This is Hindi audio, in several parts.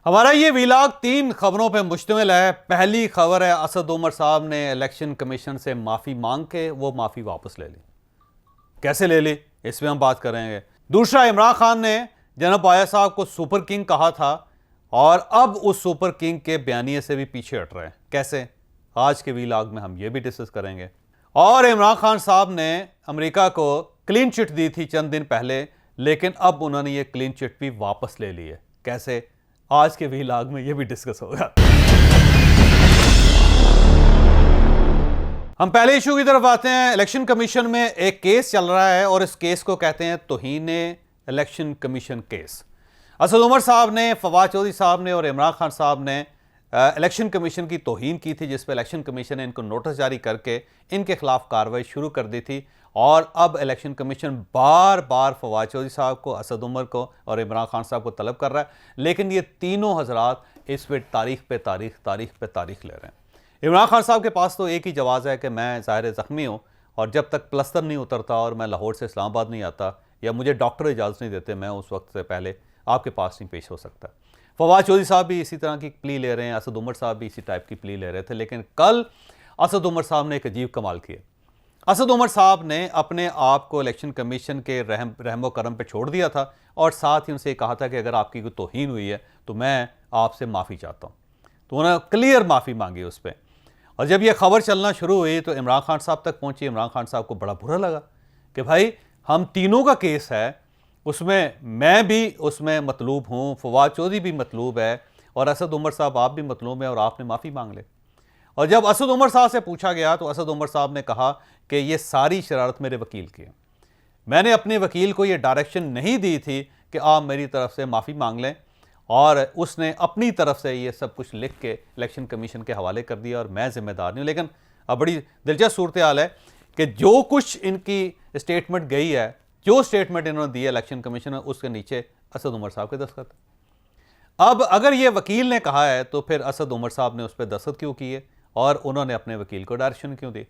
हमारा ये वीलॉग 3 खबरों पे मुश्तमिल है। पहली खबर है असद उमर साहब ने इलेक्शन कमीशन से माफ़ी मांग के वो माफ़ी वापस ले ली। कैसे ले ली इस पर हम बात करेंगे। दूसरा, इमरान खान ने जनरल बाजवा साहब को सुपर किंग कहा था और अब उस सुपर किंग के बयानिए से भी पीछे हट रहे हैं। कैसे, आज के वीलॉग में हम ये भी डिस्कस करेंगे। और इमरान खान साहब ने अमेरिका को क्लीन चिट दी थी चंद दिन पहले, लेकिन अब उन्होंने ये क्लीन चिट भी वापस ले ली है। कैसे, आज के वीलॉग में ये भी डिस्कस होगा। हम पहले इशू की तरफ आते हैं। इलेक्शन कमीशन में एक केस चल रहा है और इस केस को कहते हैं तौहीने इलेक्शन कमीशन केस। असद उमर साहब ने, फवाद चौधरी साहब ने और इमरान खान साहब ने इलेक्शन कमीशन की तौहीन की थी, जिस पर इलेक्शन कमीशन ने इनको नोटिस जारी करके इनके खिलाफ कार्रवाई शुरू कर दी थी। और अब इलेक्शन कमीशन बार बार फवाद चौधरी साहब को, असद उमर को और इमरान खान साहब को तलब कर रहा है, लेकिन ये तीनों हजरात इस पर तारीख पे तारीख ले रहे हैं। इमरान खान साहब के पास तो एक ही जवाब है कि मैं ज़ाहिर ज़ख्मी हूँ और जब तक प्लस्तर नहीं उतरता और मैं लाहौर से इस्लामाबाद नहीं आता या मुझे डॉक्टर इजाज़त नहीं देते, मैं उस वक्त से पहले आपके पास नहीं पेश हो सकता। फवाद चौधरी साहब भी इसी तरह की प्ली ले रहे हैं, असद उमर साहब भी इसी टाइप की प्ली ले रहे थे। लेकिन कल असद उमर साहब ने एक अजीब कमाल किया। असद उमर साहब ने अपने आप को इलेक्शन कमीशन के रहमो करम पे छोड़ दिया था और साथ ही उनसे कहा था कि अगर आपकी कोई तौहीन हुई है तो मैं आपसे माफ़ी चाहता हूँ। तो उन्होंने क्लियर माफ़ी मांगी उस पर। और जब यह खबर चलना शुरू हुई तो इमरान खान साहब तक पहुँची। इमरान खान साहब को बड़ा बुरा लगा कि भाई हम तीनों का केस है, उसमें मैं भी उसमें मतलूब हूँ, फवाद चौधरी भी मतलूब है और असद उमर साहब आप भी मतलूब हैं और आपने माफ़ी मांग ले। और जब असद उमर साहब से पूछा गया तो असद उमर साहब ने कहा कि ये सारी शरारत मेरे वकील की है। मैंने अपने वकील को ये डायरेक्शन नहीं दी थी कि आप मेरी तरफ से माफ़ी मांग लें, और उसने अपनी तरफ से ये सब कुछ लिख के इलेक्शन कमीशन के हवाले कर दिया और मैं ज़िम्मेदार नहीं हूँ। लेकिन अब बड़ी दिलचस्प सूरत हाल है कि जो कुछ इनकी स्टेटमेंट गई है, जो स्टेटमेंट इन्होंने दी है इलेक्शन कमीशन में, उसके नीचे असद उमर साहब के दस्तखत। अब अगर ये वकील ने कहा है तो फिर असद उमर साहब ने उस पर दस्तखत क्यों किए और उन्होंने अपने वकील को डायरेक्शन क्यों दी?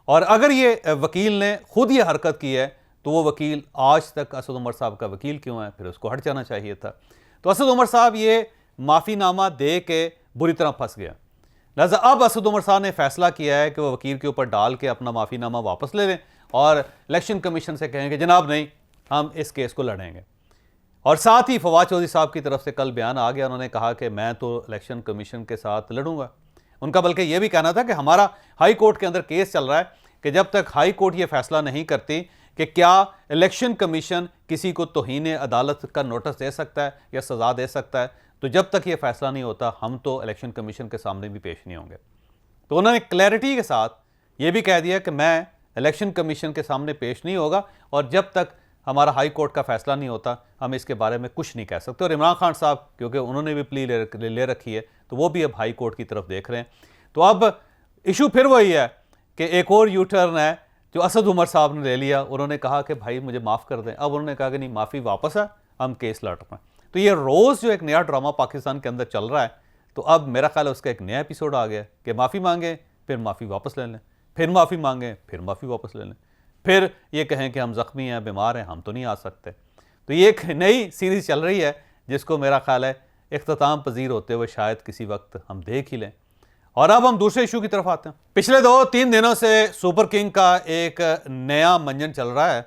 और अगर ये वकील ने खुद ये हरकत की है तो वो वकील आज तक असद उमर साहब का वकील क्यों है? फिर उसको हट जाना चाहिए था। तो असद उमर साहब ये माफ़ीनामा दे के बुरी तरह फंस गया। लिहाजा अब असद उमर साहब ने फैसला किया है कि वो वकील के ऊपर डाल के अपना माफ़ीनामा वापस ले लें और इलेक्शन कमीशन से कहेंगे जनाब नहीं, हम इस केस को लड़ेंगे। और साथ ही फवाद चौधरी साहब की तरफ से कल बयान आ गया, उन्होंने कहा कि मैं तो इलेक्शन कमीशन के साथ लड़ूंगा। उनका बल्कि यह भी कहना था कि हमारा हाई कोर्ट के अंदर केस चल रहा है कि जब तक हाई कोर्ट ये फैसला नहीं करती कि क्या इलेक्शन कमीशन किसी को तौहीने अदालत का नोटिस दे सकता है या सज़ा दे सकता है, तो जब तक ये फैसला नहीं होता हम तो इलेक्शन कमीशन के सामने भी पेश नहीं होंगे। तो उन्होंने क्लैरिटी के साथ ये भी कह दिया कि मैं इलेक्शन कमीशन के सामने पेश नहीं होगा और जब तक हमारा हाई कोर्ट का फैसला नहीं होता हम इसके बारे में कुछ नहीं कह सकते। और इमरान खान साहब क्योंकि उन्होंने भी प्ली ले रखी है तो वो भी अब हाई कोर्ट की तरफ देख रहे हैं। तो अब इशू फिर वही है कि एक और यू टर्न है जो असद उमर साहब ने ले लिया। उन्होंने कहा कि भाई मुझे माफ़ कर दें। अब उन्होंने कहा कि नहीं, माफ़ी वापस है, हम केस लड़ रहे हैं। तो ये रोज़ जो एक नया ड्रामा पाकिस्तान के अंदर चल रहा है, तो अब मेरा ख्याल है उसका एक नया एपिसोड आ गया कि माफ़ी मांगे फिर माफ़ी वापस ले लें, फिर माफ़ी मांगे फिर माफ़ी वापस ले लें, फिर ये कहें कि हम ज़ख्मी हैं, बीमार हैं, हम तो नहीं आ सकते। तो ये एक नई सीरीज़ चल रही है जिसको मेरा ख्याल है इख्तिताम पजीर होते हुए शायद किसी वक्त हम देख ही लें। और अब हम दूसरे इशू की तरफ आते हैं। पिछले 2-3 दिनों से सुपर किंग का एक नया मंजन चल रहा है,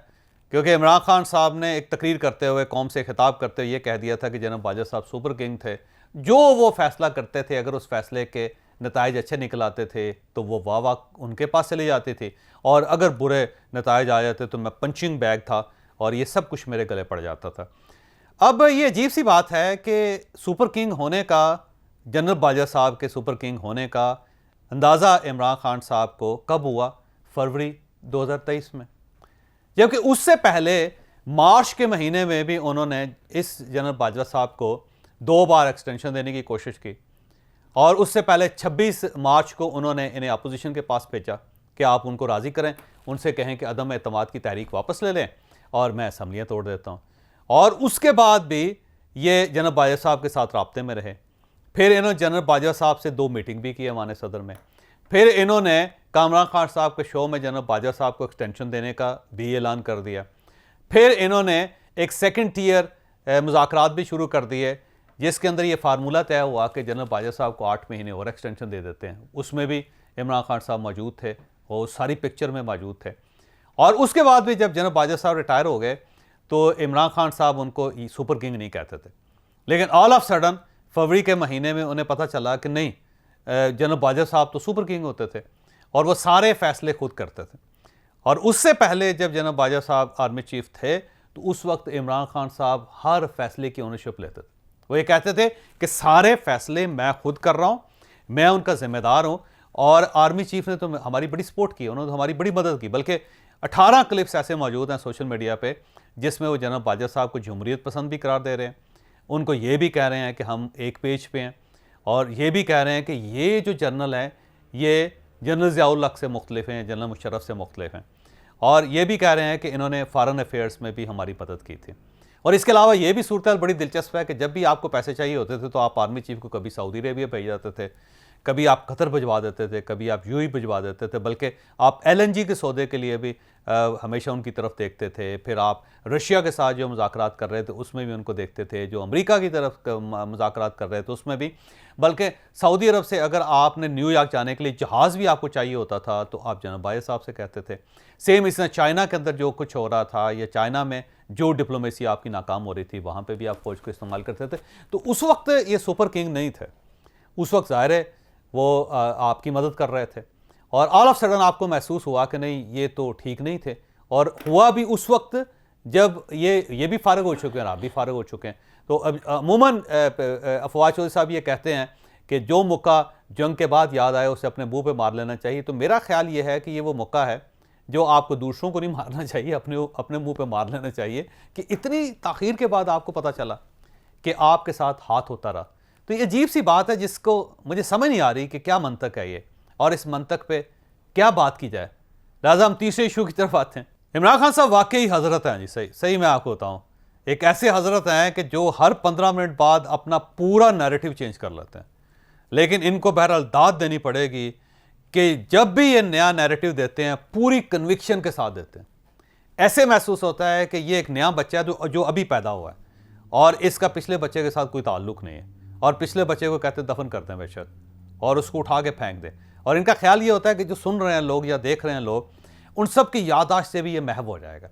क्योंकि इमरान खान साहब ने एक तकरीर करते हुए, कौम से खिताब करते हुए ये कह दिया था कि जनरल बाजवा साहब सुपर किंग थे। जो वो फैसला करते थे, अगर उस फैसले के नताइज अच्छे निकल आते थे तो वो वाह वाह उनके पास चली जाती थी, और अगर बुरे नताइज आ जाते तो मैं पंचिंग बैग था और ये सब कुछ मेरे गले पड़ जाता था। अब ये अजीब सी बात है कि सुपर किंग होने का, जनरल बाजवा साहब के सुपर किंग होने का अंदाज़ा इमरान खान साहब को कब हुआ? फरवरी 2023 में। जबकि उससे पहले मार्च के महीने में भी उन्होंने इस जनरल बाजवा साहब को 2 बार एक्सटेंशन देने की कोशिश की, और उससे पहले 26 मार्च को उन्होंने इन्हें अपोजिशन के पास भेजा कि आप उनको राज़ी करें, उनसे कहें कि अदम एतमाद की तहरीक वापस ले लें और मैं असम्बलियाँ तोड़ देता हूँ। और उसके बाद भी ये जनरल बाजवा साहब के साथ राब्ते में रहे। फिर इन्होंने जनरल बाजवा साहब से 2 मीटिंग भी की अमान सदर में। फिर इन्होंने कामरान खान साहब के शो में जनरल बाजवा साहब को एक्सटेंशन देने का भी ऐलान कर दिया। फिर इन्होंने एक सेकंड टियर मुज़ाकरात भी शुरू कर दिए जिसके अंदर ये फार्मूला तय हुआ कि जनरल बाजवा साहब को 8 महीने और एक्सटेंशन दे देते हैं। उसमें भी इमरान खान साहब मौजूद थे, वो सारी पिक्चर में मौजूद थे। और उसके बाद भी जब जनरल बाजवा साहब रिटायर हो गए तो इमरान खान साहब उनको सुपर किंग नहीं कहते थे, लेकिन ऑल ऑफ सडन फरवरी के महीने में उन्हें पता चला कि नहीं, जनरल बाजवा साहब तो सुपर किंग होते थे और वो सारे फैसले खुद करते थे। और उससे पहले जब जनरल बाजवा साहब आर्मी चीफ थे तो उस वक्त इमरान खान साहब हर फैसले की ओनरशिप लेते थे। वो ये कहते थे कि सारे फैसले मैं खुद कर रहा हूं, मैं उनका जिम्मेदार हूं। और आर्मी चीफ ने तो हमारी बड़ी सपोर्ट की, उन्होंने तो हमारी बड़ी मदद की। बल्कि 18 क्लिप्स ऐसे मौजूद हैं सोशल मीडिया पे जिसमें वो जनरल बाजवा साहब को जमहूरियत पसंद भी करार दे रहे हैं, उनको ये भी कह रहे हैं कि हम एक पेज पे हैं, और ये भी कह रहे हैं कि ये जो जनरल हैं ये जनरल ज़ियाउल हक से मुख्तलिफ हैं, जनरल मुशर्रफ से मुख्तलिफ हैं। और ये भी कह रहे हैं कि इन्होंने फॉरेन अफेयर्स में भी हमारी मदद की थी। और इसके अलावा ये भी सूरत बड़ी दिलचस्प है कि जब भी आपको पैसे चाहिए होते थे तो आप आर्मी चीफ को कभी सऊदी अरेबिया भेज जाते थे, कभी आप कतर भिजवा देते थे, कभी आप यूएई भिजवा देते थे, बल्कि आप एलएनजी के सौदे के लिए भी हमेशा उनकी तरफ देखते थे। फिर आप रशिया के साथ जो मुज़ाकरात कर रहे थे उसमें भी उनको देखते थे, जो अमेरिका की तरफ मुज़ाकरात कर रहे थे उसमें भी। बल्कि सऊदी अरब से अगर आपने न्यूयॉर्क जाने के लिए जहाज़ भी आपको चाहिए होता था तो आप जनरल बाजवा साहब से कहते थे। सेम इसमें चाइना के अंदर जो कुछ हो रहा था या चाइना में जो डिप्लोमेसी आपकी नाकाम हो रही थी वहाँ पे भी आप फौज को इस्तेमाल करते थे। तो उस वक्त ये सुपर किंग नहीं थे, उस वक्त ज़ाहिर है वो आपकी मदद कर रहे थे। और ऑल ऑफ सडन आपको महसूस हुआ कि नहीं, ये तो ठीक नहीं थे। और हुआ भी उस वक्त जब ये भी फारग हो चुके हैं, आप भी फारग हो चुके हैं। तो अब अमूमन फवाद चौधरी साहब ये कहते हैं कि जो मौका जंग के बाद याद आए उसे अपने मुंह पे मार लेना चाहिए। तो मेरा ख्याल ये है कि ये वो मौका है जो आपको दूसरों को नहीं मारना चाहिए, अपने मुंह पे मार लेना चाहिए कि इतनी ताख़ीर के बाद आपको पता चला कि आपके साथ हाथ होता रहा। तो ये अजीब सी बात है जिसको मुझे समझ नहीं आ रही कि क्या मंतक है ये, और इस मंतक पे क्या बात की जाए। लिहाजा हम तीसरे इशू की तरफ आते हैं। इमरान खान साहब वाकई हजरत हैं जी, सही मैं आपको बताऊँ, एक ऐसे हजरत हैं कि जो हर 15 मिनट बाद अपना पूरा नैरेटिव चेंज कर लेते हैं। लेकिन इनको बहरहाल दाद देनी पड़ेगी कि जब भी ये नया नैरेटिव देते हैं पूरी कन्विक्शन के साथ देते हैं। ऐसे महसूस होता है कि ये एक नया बच्चा है जो अभी पैदा हुआ है और इसका पिछले बच्चे के साथ कोई ताल्लुक नहीं है, और पिछले बच्चे को कहते दफन करते हैं बेशक, और उसको उठा के फेंक दें। और इनका ख्याल ये होता है कि जो सुन रहे हैं लोग या देख रहे हैं लोग, उन सब की याददाश्त से भी ये महव हो जाएगा।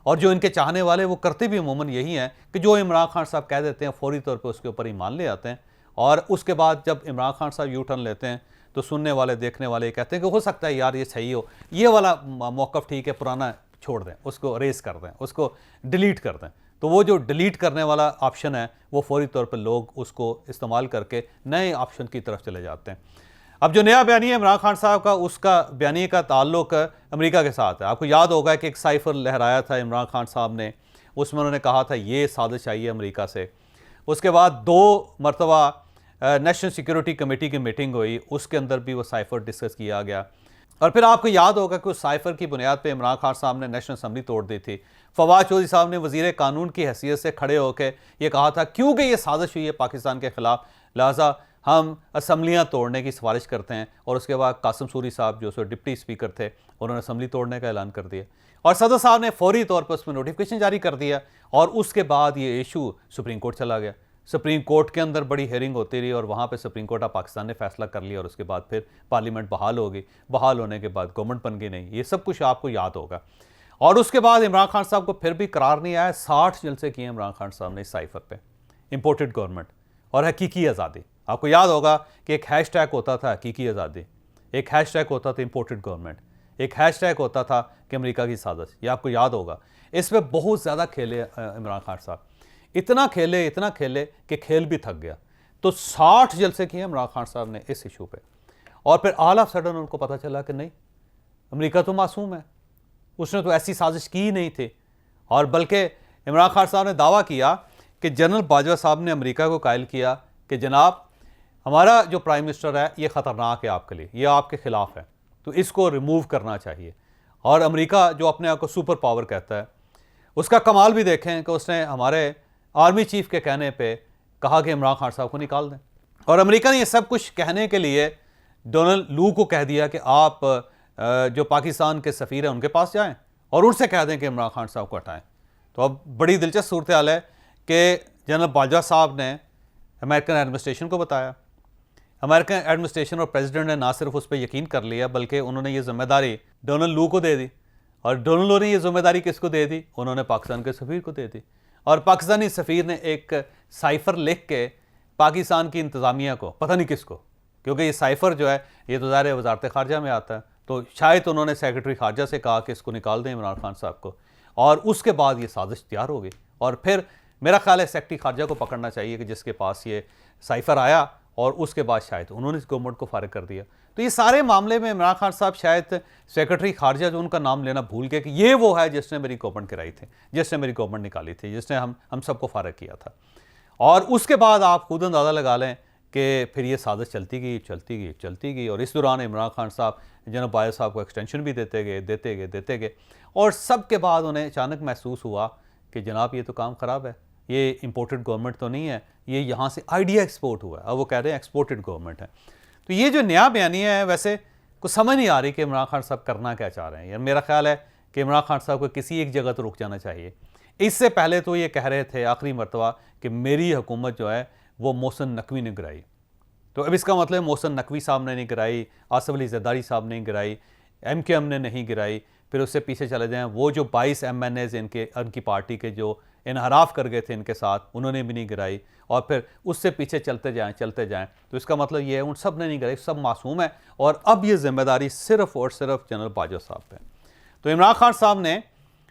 और जो इनके चाहने वाले वो करते भी अमूमन यही हैं कि जो इमरान खान साहब कह देते हैं फौरी तौर पर उसके ऊपर ईमान ले आते हैं। और उसके बाद जब इमरान खान साहब यू टर्न लेते हैं तो सुनने वाले देखने वाले कहते हैं कि हो सकता है यार ये सही हो, ये वाला मौक़िफ़ ठीक है, पुराना छोड़ दें, उसको अरेज कर दें, उसको डिलीट कर दें। तो वो जो डिलीट करने वाला ऑप्शन है वो फौरी तौर पर लोग उसको इस्तेमाल करके नए ऑप्शन की तरफ चले जाते हैं। अब जो नया बयानी है इमरान खान साहब का, उसका बयानी का ताल्लुक अमेरिका के साथ है। आपको याद होगा कि एक साइफर लहराया था इमरान खान साहब ने, उसमें उन्होंने कहा था ये साजिश आई है अमेरिका से। उसके बाद 2 मरतबा नेशनल सिक्योरिटी कमेटी की मीटिंग हुई, उसके अंदर भी वो साइफर डिस्कस किया गया। और फिर आपको याद होगा कि उस साइफर की बुनियाद पे इमरान खान साहब ने नेशनल असम्बली तोड़ दी थी। फवाद चौधरी साहब ने वज़ीर कानून की हैसियत से खड़े होकर ये कहा था क्योंकि ये साजिश हुई है पाकिस्तान के ख़िलाफ़, लिहाजा हम असम्बलियाँ तोड़ने की सिफारिश करते हैं। और उसके बाद कासिम सूरी साहब जो सो डिप्टी स्पीकर थे, उन्होंने असम्बली तोड़ने का ऐलान कर दिया और सदर साहब ने फौरी तौर पर उसमें नोटिफिकेशन जारी कर दिया। और उसके बाद ये इशू सुप्रीम कोर्ट चला गया। सुप्रीम कोर्ट के अंदर बड़ी हेयरिंग होती रही और वहाँ पे सुप्रीम कोर्ट ऑफ पाकिस्तान ने फैसला कर लिया और उसके बाद फिर पार्लियामेंट बहाल हो गई। बहाल होने के बाद गवर्नमेंट बन गई नहीं, ये सब कुछ आपको याद होगा। और उसके बाद इमरान खान साहब को फिर भी करार नहीं आया। 60 जलसे किए इमरान खान साहब ने इस साइफर पे, इम्पोर्टेड गवर्नमेंट और हकीकी आज़ादी। आपको याद होगा कि एक हैशटैग होता था हकीकी आज़ादी, एक हैशटैग होता था इम्पोर्टेड गवर्नमेंट, एक हैशटैग होता था कि अमेरिका की साजिश। ये आपको याद होगा। इस पर बहुत ज़्यादा खेले इमरान खान साहब, इतना खेले कि खेल भी थक गया। तो 60 जलसे किए इमरान खान साहब ने इस इशू पे। और फिर ऑल ऑफ सडन उनको पता चला कि नहीं, अमेरिका तो मासूम है, उसने तो ऐसी साजिश की ही नहीं थी। और बल्कि इमरान खान साहब ने दावा किया कि जनरल बाजवा साहब ने अमेरिका को कायल किया कि जनाब हमारा जो प्राइम मिनिस्टर है ये ख़तरनाक है आपके लिए, ये आपके ख़िलाफ़ है, तो इसको रिमूव करना चाहिए। और अमेरिका जो अपने आप को सुपर पावर कहता है, उसका कमाल भी देखें कि उसने हमारे आर्मी चीफ के कहने पे कहा कि इमरान खान साहब को निकाल दें। और अमेरिका ने ये सब कुछ कहने के लिए डोनाल्ड लू को कह दिया कि आप जो पाकिस्तान के सफ़ीर हैं उनके पास जाएं और उनसे कह दें कि इमरान खान साहब को हटाएं। तो अब बड़ी दिलचस्प सूरत हाल है कि जनरल बाजवा साहब ने अमेरिकन एडमिनिस्ट्रेशन को बताया। अमेरिकन एडमिनिस्ट्रेशन और प्रेसिडेंट ने ना सिर्फ उस पर यकीन कर लिया बल्कि उन्होंने ये जिम्मेदारी डोनाल्ड लू को दे दी। और डोनाल्ड लू ने ये जिम्मेदारी किसको दे दी? उन्होंने पाकिस्तान के सफ़ीर को दे दी। और पाकिस्तानी सफ़ीर ने एक साइफ़र लिख के पाकिस्तान की इंतज़ामिया को, पता नहीं किसको, क्योंकि ये साइफ़र जो है ये तो ज़ाहिर है वजारत ख़ारजा में आता है, तो शायद उन्होंने सेक्रेटरी ख़ारजा से कहा कि इसको निकाल दें इमरान खान साहब को। और उसके बाद ये साजिश तैयार हो गई। और फिर मेरा ख्याल है सेक्रेटरी ख़ारजा को पकड़ना चाहिए कि जिसके पास ये साइफ़र आया, और उसके बाद शायद उन्होंने इस गवर्नमेंट को फारिग कर दिया। तो ये सारे मामले में इमरान खान साहब शायद सेक्रेटरी ख़ारजा जो उनका नाम लेना भूल गए कि ये वो है जिसने मेरी गवर्नमेंट गिराई थी, जिसने मेरी गवर्नमेंट निकाली थी, जिसने हम सबको फारिग किया था। और उसके बाद आप खुद अंदाज़ा लगा लें कि फिर ये साजिश चलती गई। और इस दौरान इमरान खान साहब जनाब बायस साहब को एक्सटेंशन भी देते गए। और सब के बाद उन्हें अचानक महसूस हुआ कि जनाब ये तो काम ख़राब है, ये इंपोर्टेड गवर्नमेंट तो नहीं है, ये यहाँ से आइडिया एक्सपोर्ट हुआ है। अब वो कह रहे हैं एक्सपोर्टेड गवर्नमेंट है। तो ये जो नया बयानिया है, वैसे कुछ समझ नहीं आ रही कि इमरान खान साहब करना क्या चाह रहे हैं। यार मेरा ख्याल है कि इमरान खान साहब को किसी एक जगह तो रुक जाना चाहिए। इससे पहले तो ये कह रहे थे आखिरी मरतबा कि मेरी हुकूमत जो है वो मोहसिन नकवी ने गिराई। तो अब इसका मतलब मोहसिन नकवी साहब ने नहीं गिराई, आसिफ अली जरदारी साहब ने गिराई, MKM ने नहीं गिराई। फिर उससे पीछे चले जाएं, वो जो 22 MNAs इनकी पार्टी के जो इनहराफ कर गए थे इनके साथ, उन्होंने भी नहीं गिराई। और फिर उससे पीछे चलते जाएं। तो इसका मतलब ये है उन सब ने नहीं गिराई, सब मासूम है। और अब ये जिम्मेदारी सिर्फ और सिर्फ जनरल बाजवा साहब पे। तो इमरान खान साहब ने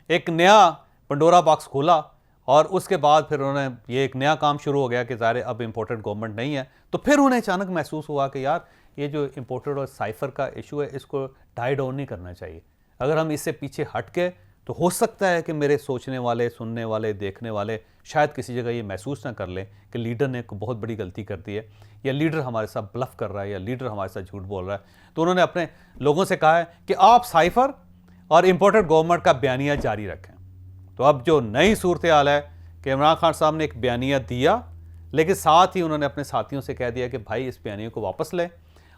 एक नया पंडोरा बॉक्स खोला और उसके बाद फिर उन्होंने ये एक नया काम शुरू हो गया कि ज़ाहिर अब इंपोर्टेड गवर्नमेंट नहीं है। तो फिर उन्हें अचानक महसूस हुआ कि यार ये जो इंपोर्टेड और साइफ़र का इशू है इसको डाई डाउन नहीं करना चाहिए। अगर हम इससे पीछे हट के तो हो सकता है कि मेरे सोचने वाले, सुनने वाले, देखने वाले शायद किसी जगह ये महसूस ना कर लें कि लीडर ने एक बहुत बड़ी गलती कर दी है, या लीडर हमारे साथ ब्लफ कर रहा है, या लीडर हमारे साथ झूठ बोल रहा है। तो उन्होंने अपने लोगों से कहा है कि आप साइफ़र और इंपोर्टेड गवर्नमेंट का बयानिया जारी रखें। तो अब जो नई सूरत हाल है कि इमरान खान साहब ने एक बयानिया दिया, लेकिन साथ ही उन्होंने अपने साथियों से कह दिया कि भाई इस बयानिया को वापस लें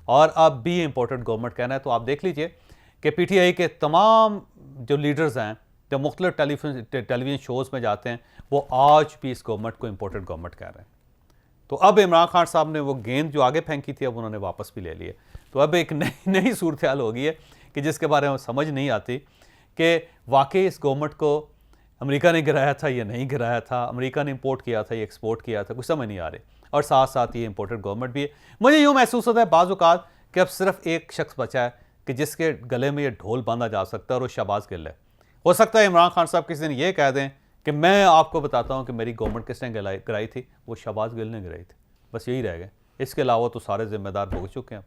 और अब भी इंपोर्टेड गवर्नमेंट कहना है। तो आप देख लीजिए कि PTI के तमाम जो लीडर्स हैं जब मुख्तलिफ टेलीविज़न शोज़ में जाते हैं, वो आज भी इस गवर्नमेंट को इंपोर्टेड गवर्नमेंट कह रहे हैं। तो अब इमरान खान साहब ने वो गेंद जो आगे फेंकी थी अब उन्होंने वापस भी ले लिए। तो अब एक नई सूरत हाल हो गई है कि जिसके बारे में समझ नहीं आती कि वाकई इस गवर्नमेंट को अमेरिका ने गिराया था या नहीं गिराया था, अमेरिका ने इंपोर्ट किया था या एक्सपोर्ट किया था, कुछ समझ नहीं आ रही। और साथ साथ ये इंपोर्टेड गवर्नमेंट भी है। मुझे यूँ महसूस होता है बाज़ औक़ात कि अब सिर्फ एक शख्स बचा है कि जिसके गले में ये ढोल बांधा जा सकता है, और वो शहबाज गिल है। हो सकता है इमरान खान साहब किसी दिन ये कह दें कि मैं आपको बताता हूँ कि मेरी गवर्नमेंट किसने गिराई थी, वो शहबाज गिल ने गिराई थी। बस यही रह गए, इसके अलावा तो सारे जिम्मेदार भुग चुके हैं।